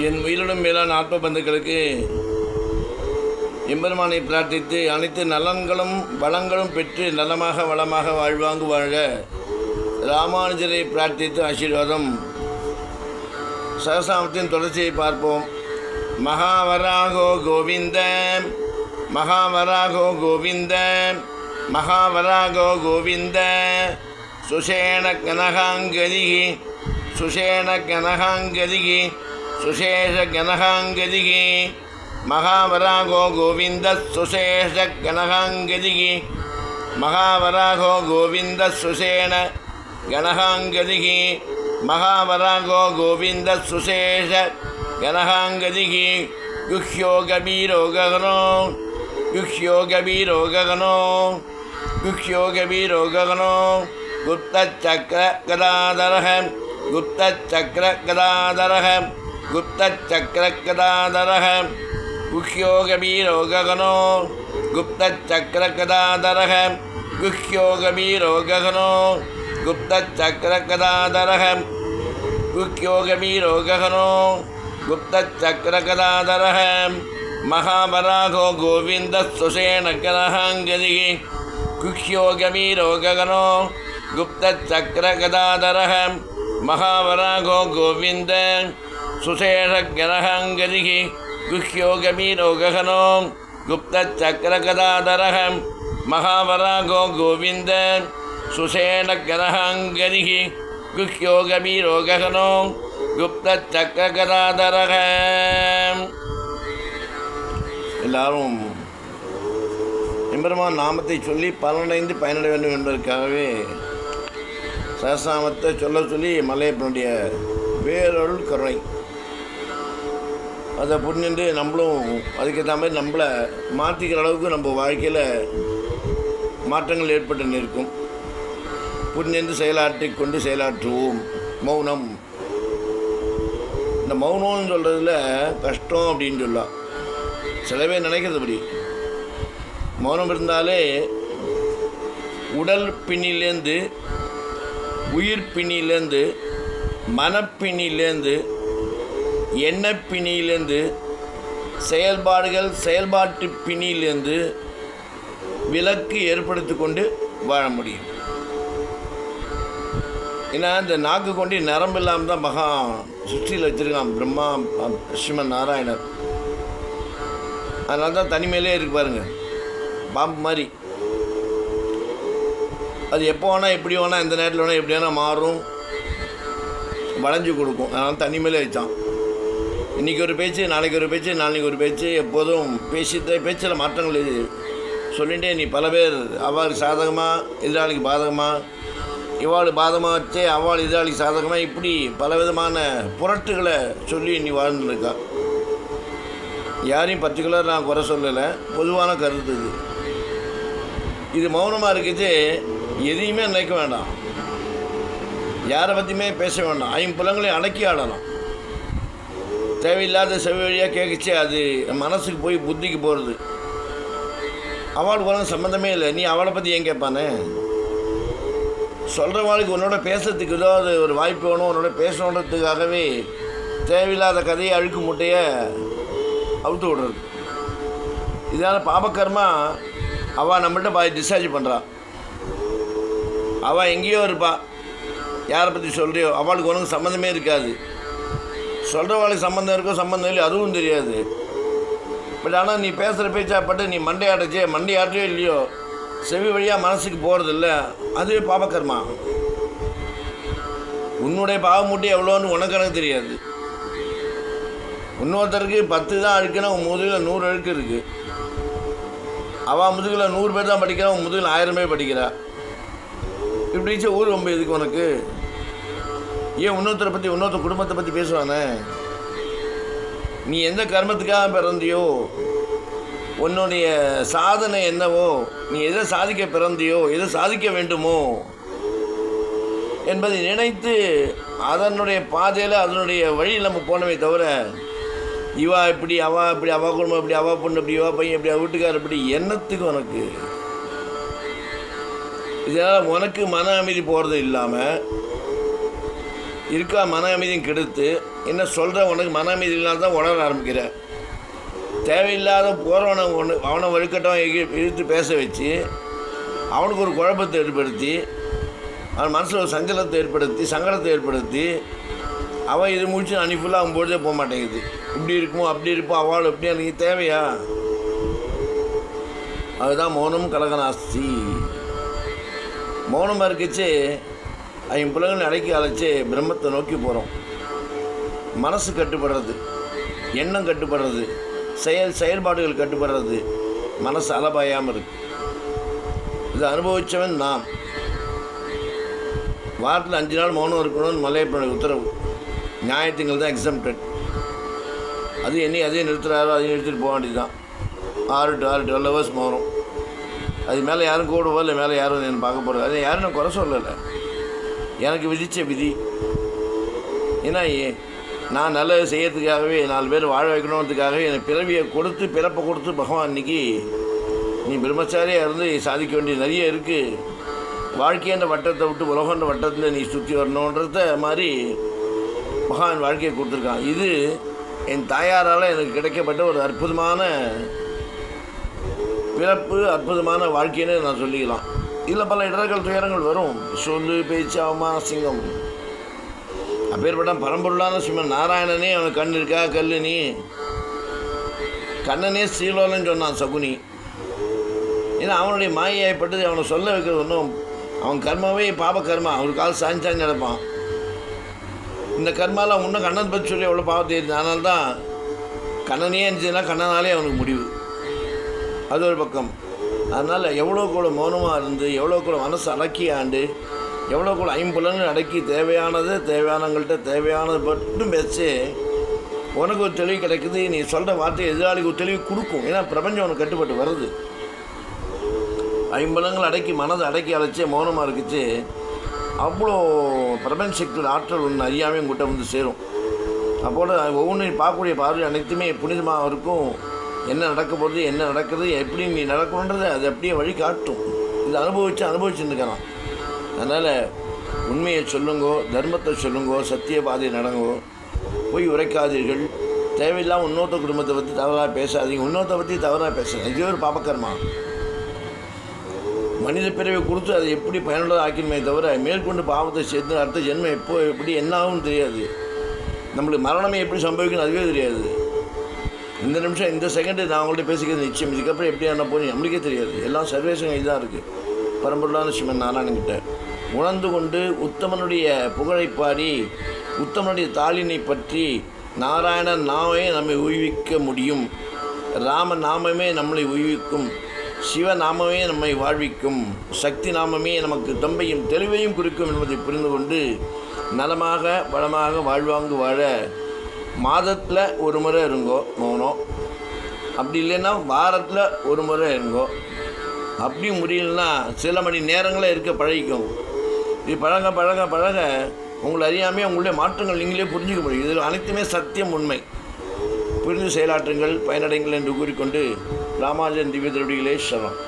என் உயிரிடும் மேலான ஆத்ம பந்துக்களுக்கு எம்பெருமானை பிரார்த்தித்து அனைத்து நலன்களும் வளங்களும் பெற்று நலமாக வளமாக வாழ்வாங்கு வாழ ராமானுஜரை பிரார்த்தித்து ஆசீர்வாதம். சகசாமத்தின் தொடர்ச்சியை பார்ப்போம். மகாவராகோ கோவிந்த, மகாவராகோ கோவிந்த, மகாவராகோ கோவிந்த. சுஷேண கனகாங்கதிகி, சுஷேண கனகாங்கதிகி, சுசேஷ கனகாங்கதிகி. மகாவராகோ கோவிந்த சுசேஷ கனகாங்கதிகி, மகாவராகோ கோவிந்த சுசேண கனகாங்கதிகி, மகாவராகோ கோவிந்த சுசேஷ கனகாங்கதிகி. குஹ்யோ கபீரோ ககனோ, குஹ்யோ கபீரோ ககனோ, குஹ்யோ கபீரோ ககனோ. குப்த சக்கர கதாதரஹ, குப்த சக்கர கதாதரஹ, குப்த சக்கர கதாதரஹ. குஹ்யோ கபீரோ ககனோ, குப்த சக்கர கதாதரஹ, குஹ்யோ கபீரோ ககனோ, குப்த சக்கர கதாதரஹ. குஹ்யோ கபீரோ ககனோ, குப்த சக்கர கதாதரஹ. மகாவராகோ கோவிந்த சுசேண கனகாங்கதிகி, குஹ்யோ கபீரோ ககனோ, குப்த சக்கர கதாதரஹ. மகாவராகோ கோவிந்த சுசேஷ கனகாங்கதிகி, குஹ்யோ கபீரோ ககனோ, குப்த சக்கர கதாதரஹ. மகாவராகோ கோவிந்த சுசேஷ கனகாங்கதிகி, குஹ்யோ கபீரோ ககனோ, குப்த சக்கர கதாதரஹ. எல்லாரும் எம்பெருமான் நாமத்தை சொல்லி பலனடைந்து பயனடைய வேண்டும் என்பதற்காகவே சகஸ்ரநாமத்தை சொல்ல சொல்லி மலையப்பனுடைய வேறொருள் கருணை அதை புரிஞ்சுட்டு நம்மளும் அதுக்கேற்ற மாதிரி நம்மளை மாற்றிக்கிற அளவுக்கு நம்ம வாழ்க்கையில் மாற்றங்கள் ஏற்பட்டு நிற்கும். புரிஞ்சு செயலாற்றி கொண்டு செயலாற்றுவோம். மௌனம், இந்த மௌனம்னு சொல்கிறதுல கஷ்டம் அப்படின்னு சொல்லலாம். சில பேர் நினைக்கிறது அப்படி. மௌனம் இருந்தாலே உடல் பிணிலேருந்து, உயிர் பிணிலேருந்து, மனப்பிணிலேருந்து, எண்ணப்பிணியிலேருந்து, செயல்பாடுகள் செயல்பாட்டு பிணியிலேருந்து விலக்கு ஏற்படுத்தி கொண்டு வாழ முடியும். ஏன்னா இந்த நாக்கு கொண்டு நரம்பு இல்லாமல் தான் மகா சுற்றியில் வச்சுருக்கான் பிரம்மா ஸ்ரீமன் நாராயணர். அதனால தான் தனிமையிலே இருக்கு பாருங்கள், பாம்பு மாதிரி. அது எப்போ வேணால் எப்படி வேணால் எந்த நேரத்தில் வேணால் எப்படி வேணால் மாறும், வளைஞ்சு கொடுக்கும். அதனால தனிமையிலே வச்சான். இன்றைக்கி ஒரு பேச்சு, நாளைக்கு ஒரு பேச்சு, நாளைக்கு ஒரு பேச்சு, எப்போதும் பேசித்த பேச்சில் மாற்றங்கள் சொல்லிகிட்டே நீ பல பேர் அவ்வாறு சாதகமாக எதிராளிக்கு பாதகமாக, இவாள் பாதகமாக வச்சே அவ்வாள் எதிராளிக்கு சாதகமாக, இப்படி பலவிதமான புரட்டுகளை சொல்லி நீ வாழ்ந்துருக்கா. யாரையும் பர்டிகுலர் நான் குறை சொல்லலை, பொதுவான கருத்து இது. இது மௌனமாக இருக்குது. எதையுமே நினைக்க வேண்டாம், யாரை பற்றியுமே பேச வேண்டாம். ஐம்புலங்களையும் அடக்கி ஆடலாம். தேவையில்லாத செவி வழியாக கேட்குச்சு, அது மனசுக்கு போய் புத்திக்கு போகிறது. அவளுக்கு உனக்கு சம்மந்தமே இல்லை. நீ அவளை பற்றி ஏன் கேட்பானே? சொல்கிறவாளுக்கு உன்னோட பேசுறதுக்கு ஏதாவது ஒரு வாய்ப்பு வேணும், உன்னோட பேசணுன்றதுக்காகவே தேவையில்லாத கதையை அழுக்கு முட்டையை அவுத்து விடுறது. இதனால் பாபக்கர்மா அவள் நம்மள்கிட்ட பாதி டிஸ்சார்ஜ் பண்ணுறான். அவள் எங்கேயோ இருப்பா, யாரை பற்றி சொல்கிறியோ அவளுக்கு உனக்கு சம்மந்தமே இருக்காது. சொல்கிறவாளுக்கு சம்மந்தம் இருக்கோ சம்மந்தம் இல்லையோ அதுவும் தெரியாது. பட் ஆனால் நீ பேசுகிற பேச்சாப்பட்டு நீ மண்டை ஆட்டையோ இல்லையோ செவி வழியாக மனசுக்கு போகிறதில்ல, அதுவே பாபக்கர்மா. உன்னுடைய பாவமூட்டை எவ்வளோன்னு உனக்கு எனக்கு தெரியாது. இன்னொருத்தருக்கு 10 தான் அழுக்குன்னா உன் முதுகில் 100 அழுக்கு இருக்குது. அவள் முதுகில் 100 பேர் தான் படிக்கிறா, உன் முதுகில் 1000 பேர் படிக்கிறா. இப்படிச்சு ஊர் ரொம்ப எதுக்கு உனக்கு? ஏன் இன்னொருத்தரை பற்றி, இன்னொருத்தர் குடும்பத்தை பற்றி பேசுவானே? நீ எந்த கர்மத்துக்காக பிறந்தியோ, உன்னுடைய சாதனை என்னவோ, நீ எதை சாதிக்க பிறந்தியோ, எதை சாதிக்க வேண்டுமோ என்பதை நினைத்து அதனுடைய பாதையில் அதனுடைய வழியில் நம்ம போனவே தவிர, இவா இப்படி அவா இப்படி, அவா குடும்பம் இப்படி, அவா பொண்ணு இப்படி, இவா பையன் இப்படி, அவ வீட்டுக்காரர் இப்படி, என்னத்துக்கு உனக்கு? இதனால் உனக்கு மன அமைதி போகிறது இல்லாமல் இருக்கா மன அமைதியும் கெடுத்து என்ன சொல்கிற உனக்கு மன அமைதி இல்லாத தான் உணர ஆரம்பிக்கிற. தேவையில்லாத போகிறவனை அவனை வழுக்கட்டம் இழுத்து பேச வச்சு அவனுக்கு ஒரு குழப்பத்தை ஏற்படுத்தி அவன் மனசில் ஒரு சங்கடத்தை ஏற்படுத்தி அவன் இது முடிச்சு அன்றைக்கி ஃபுல்லாக அவன் பொழுதே போக மாட்டேங்குது. இப்படி இருக்குமோ அப்படி இருப்போம் அவள் எப்படி எனக்கு தேவையா? அதுதான் மௌனம் கலகநாஸ்தி. மௌனமாக இருக்குச்சு பிள்ளைங்களை அடக்கி அழைச்சி பிரம்மத்தை நோக்கி போகிறோம். மனசு கட்டுப்படுறது, எண்ணம் கட்டுப்படுறது, செயல்பாடுகள் கட்டுப்படுறது, மனசு அலபாயாமல் இருக்கு. இதை அனுபவித்தவன் நாம். வாரத்தில் 5 நாள் மௌனம் இருக்கணும்னு மலையப்பனுடைய உத்தரவு. ஞாயிற்றுங்கள் தான் எக்ஸம்டட். அது அதையும் நிறுத்துகிறாரோ அதையும் நிறுத்திட்டு போக வேண்டியது தான். 6 to 12 hours மௌனம். அது மேலே யாரும் கூடுவோ இல்லை மேலே யாரும் என்ன பார்க்க போகிறது. அது யாரும் நான் குறை சொல்லலை, எனக்கு விதித்த விதி. ஏன்னா நான் நல்லது செய்யறதுக்காகவே 4 பேர் வாழ வைக்கணுன்றதுக்காகவே எனக்கு பிறப்பை கொடுத்து பகவான் இன்றைக்கி நீ பிரம்மச்சாரியாக இருந்து சாதிக்க வேண்டிய நிறைய இருக்குது. வாழ்க்கைன்ற வட்டத்தை விட்டு உலகன்ற வட்டத்தில் நீ சுற்றி வரணுன்றத மாதிரி பகவான் வாழ்க்கையை கொடுத்துருக்கான். இது என் தாயாரால் எனக்கு கிடைக்கப்பட்ட ஒரு அற்புதமான பிறப்பு, அற்புதமான வாழ்க்கைன்னு நான் சொல்லிக்கலாம். இதில் பல இடர்கள் துயரங்கள் வரும். சொல்லு பேச்சு அவமான சிங்கம். அப்பேற்பட்ட பரம்பொருளான சிவன் நாராயணனே அவனுக்கு கண் இருக்கா கல்லு நீ கண்ணனே ஸ்ரீலோலன்னு சொன்னான் சகுனி. ஏன்னா அவனுடைய மாயைப்பட்டது அவனை சொல்ல வைக்கிறது ஒன்றும். அவன் கர்மாவே பாப கர்மா. அவனுக்கு கால் சாஞ்சாஞ்சு நடப்பான். இந்த கர்மாவில் இன்னும் கண்ணன் பற்றி சொல்லி எவ்வளோ பாவத்தை இருக்குது. அதனால தான் கண்ணனே இருந்துச்சுன்னா கண்ணனாலே அவனுக்கு முடிவு. அது ஒரு பக்கம். அதனால் எவ்வளோ கூட மௌனமாக இருந்து எவ்வளோ கூட மனசு அடக்கி ஆண்டு எவ்வளோ கூட 5 புலன்கள் அடக்கி தேவையானவங்கள்ட்ட தேவையானது மட்டும் பேசி உனக்கு ஒரு தெளிவு கிடைக்குது. நீ சொல்கிற வார்த்தை எதிராளிக்கு ஒரு தெளிவு கொடுக்கும். ஏன்னா பிரபஞ்சம் உனக்கு கட்டுப்பட்டு வருது. 5 புலன்கள் அடக்கி மனதை அடக்கி அழைச்சி மௌனமாக இருக்குச்சு. அவ்வளோ பிரபஞ்ச சக்தியோட ஆற்றல் ஒன்று அறியாமல் உங்கள்கிட்ட வந்து சேரும். அப்போது ஒவ்வொன்றையும் பார்க்கக்கூடிய பார்வை அனைத்துமே புனிதமாக இருக்கும். என்ன நடக்க போகிறது, என்ன நடக்குது, எப்படி நீ நடக்கணுன்றது அது அப்படியே வழி காட்டும். இதை அனுபவிச்சுருக்கான். அதனால் உண்மையை சொல்லுங்கோ, தர்மத்தை சொல்லுங்கோ, சத்திய பாதையை நடங்கோ, போய் உரைக்காதீர்கள். தேவையில்லாமல் இன்னொருத்த குடும்பத்தை பற்றி தவறாக பேசாதீங்க. இன்னொருத்த பற்றி தவறாக பேசுகிறேன். இதே ஒரு பாபக்கர்மா. மனித பிறவை கொடுத்து அதை எப்படி பயனுள்ளதாக ஆக்கணுமே தவிர மேற்கொண்டு பாவத்தை சேர்த்து அடுத்த ஜென்மம் எப்போ எப்படி என்ன ஆகும்னு தெரியாது. நம்மளுக்கு மரணமே எப்படி சம்பவிக்கணும் அதுவே தெரியாது. இந்த நிமிஷம் இந்த செகண்டு நான் அவங்கள்ட்ட பேசிக்கிறது நிச்சயம். இதுக்கப்புறம் எப்படி என்ன போய் நம்மளுக்கே தெரியாது. எல்லாம் சர்வேஷங்க இதுதான் இருக்குது. பரம்பொருளான சிவன் நாராயணன்கிட்ட உணர்ந்து கொண்டு உத்தமனுடைய புகழை பாடி உத்தமனுடைய தாளினை பற்றி நாராயணன் நாமே நம்மை உய்விக்க முடியும். ராம நாமமே நம்மளை உய்விக்கும். சிவநாமமே நம்மை வாழ்விக்கும். சக்தி நாமமே நமக்கு தம்பையும் தெளிவையும் குறிக்கும் என்பதை புரிந்து கொண்டு நலமாக வளமாக வாழ்வாங்கு வாழ மாதத்தில் ஒரு முறை இருங்கோ மௌனம். அப்படி இல்லைன்னா வாரத்தில் ஒரு முறை இருங்கோ. அப்படி முடியலன்னா சில மணி நேரங்களே இருக்க பழகிக்கும். இது பழக உங்களை அறியாமல் உங்களுடைய மாற்றங்கள் நீங்களே புரிஞ்சிக்க முடியும். இதில் அனைத்துமே சத்தியம், உண்மை. புரிந்து செயலாற்றுங்கள், பயனடைங்கள் என்று கூறிக்கொண்டு ராமானுஜன் திவ்ய திருவடிகளே சரணம்.